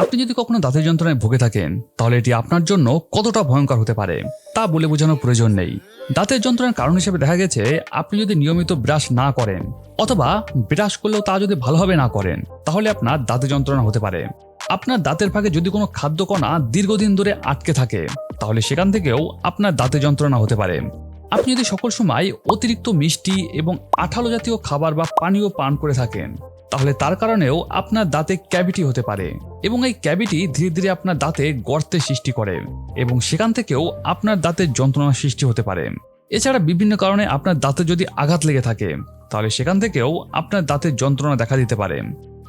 আপনি যদি কখনো দাঁতের যন্ত্রণায় ভুগে থাকেন তাহলে এটি আপনার জন্য কতটা ভয়ঙ্কর হতে পারে তা বলে বোঝানোর প্রয়োজন নেই। দাঁতের যন্ত্রণার কারণ হিসেবে দেখা গেছে আপনি যদি নিয়মিত ব্রাশ না করেন অথবা ব্রাশ করলেও তা যদি ভালোভাবে না করেন তাহলে আপনার দাঁতের যন্ত্রণা হতে পারে। আপনার দাঁতের ফাঁকে যদি কোনো খাদ্যকণা দীর্ঘদিন ধরে আটকে থাকে তাহলে সেখান থেকেও আপনার দাঁতের যন্ত্রণা হতে পারে। আপনি যদি সকল সময় অতিরিক্ত মিষ্টি এবং আঠালো জাতীয় খাবার বা পানীয় পান করে থাকেন তাহলে তার কারণেও আপনার দাঁতে ক্যাভিটি হতে পারে এবং এই ক্যাভিটি ধীরে ধীরে আপনার দাঁতে গর্তের সৃষ্টি করে এবং সেখান থেকেও আপনার দাঁতের যন্ত্রণার সৃষ্টি হতে পারে। এছাড়া বিভিন্ন কারণে আপনার দাঁতে যদি আঘাত লেগে থাকে তাহলে সেখান থেকেও আপনার দাঁতের যন্ত্রণা দেখা দিতে পারে।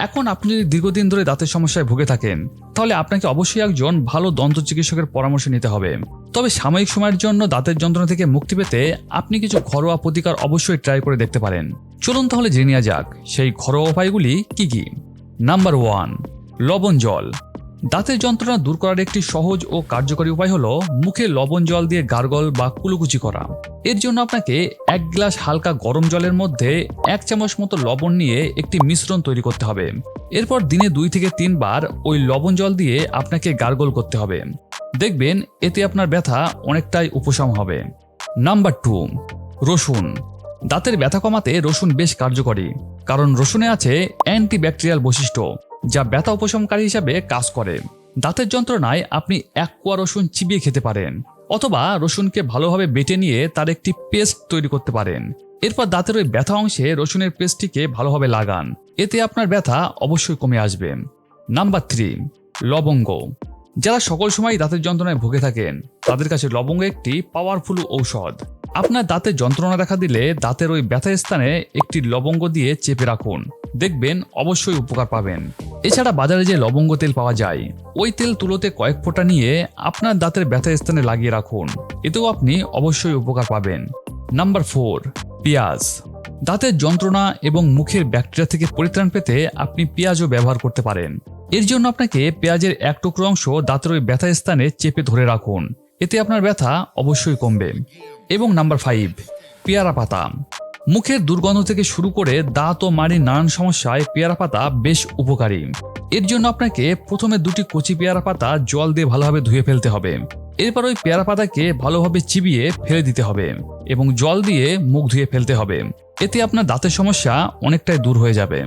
এখন আপনি যদি দীর্ঘদিন ধরে দাঁতের সমস্যায় ভুগে থাকেন তাহলে আপনাকে অবশ্যই একজন ভালো দন্ত চিকিৎসকের পরামর্শ নিতে হবে। তবে সাময়িক সময়ের জন্য দাঁতের যন্ত্রণা থেকে মুক্তি পেতে আপনি কিছু ঘরোয়া প্রতিকার অবশ্যই ট্রাই করে দেখতে পারেন। চলুন তাহলে জেনে নেওয়া যাক সেই ঘরোয়া উপায়গুলি কি কি। নাম্বার 1, লবণ জল। দাঁতের যন্ত্রণা দূর করার একটি সহজ ও কার্যকরী উপায় হলো মুখে লবণ জল দিয়ে গার্গল বা কুলুকুচি করা। এর জন্য আপনাকে 1 গ্লাস হালকা গরম জলের মধ্যে 1 চামচ মতো লবণ নিয়ে একটি মিশ্রণ তৈরি করতে হবে। এরপর দিনে 2 থেকে 3 বার ওই লবণ জল দিয়ে আপনাকে গার্গল করতে হবে। দেখবেন এতে আপনার ব্যথা অনেকটাই উপশম হবে। নাম্বার 2, রসুন। দাঁতের ব্যথা কমাতে রসুন বেশ কার্যকরী, কারণ রসুনে আছে অ্যান্টিব্যাকটেরিয়াল বৈশিষ্ট্য যা ব্যথা উপশমকারী হিসাবে কাজ করে। দাঁতের যন্ত্রণায় আপনি 1 কোয়া রসুন চিবিয়ে খেতে পারেন অথবা রসুনকে ভালোভাবে বেটে নিয়ে তার একটি পেস্ট তৈরি করতে পারেন। এরপর দাঁতের ওই ব্যথা অংশে রসুনের পেস্টটিকে ভালোভাবে লাগান, এতে আপনার ব্যথা অবশ্যই কমে আসবে। নাম্বার 3, লবঙ্গ। যারা সকল সময় দাঁতের যন্ত্রণায় ভুগে থাকেন তাদের কাছে লবঙ্গ একটি পাওয়ারফুল ঔষধ। আপনার দাঁতের যন্ত্রণা দেখা দিলে দাঁতের ওই ব্যথা স্থানে একটি লবঙ্গ দিয়ে চেপে রাখুন, দেখবেন অবশ্যই উপকার পাবেন। এছাড়া বাজারে যে লবঙ্গ তেল পাওয়া যায় ওই তেল তুলোতে কয়েক ফোঁটা নিয়ে আপনার দাঁতের ব্যথা স্থানে লাগিয়ে রাখুন, এতেও আপনি অবশ্যই উপকার পাবেন। নাম্বার 4, পেঁয়াজ। দাঁতের যন্ত্রণা এবং মুখের ব্যাকটেরিয়া থেকে পরিত্রাণ পেতে আপনি পেঁয়াজও ব্যবহার করতে পারেন। এর জন্য আপনাকে পেঁয়াজের 1 টুকরো অংশ দাঁতের ওই ব্যথা স্থানে চেপে ধরে রাখুন, এতে আপনার ব্যথা অবশ্যই কমবে। এবং নাম্বার 5, পেয়ারা পাতা। মুখের দুর্গন্ধ থেকে শুরু করে দাঁত ও মাড়ির নানান সমস্যায় পেয়ারা পাতা বেশ উপকারী। এর জন্য আপনাকে প্রথমে 2টি কচি পেয়ারা পাতা জল দিয়ে ভালোভাবে ধুয়ে ফেলতে হবে। এরপর ওই পেয়ারা পাতাকে ভালোভাবে চিবিয়ে ফেলে দিতে হবে এবং জল দিয়ে মুখ ধুয়ে ফেলতে হবে, এতে আপনার দাঁতের সমস্যা অনেকটাই দূর হয়ে যাবে।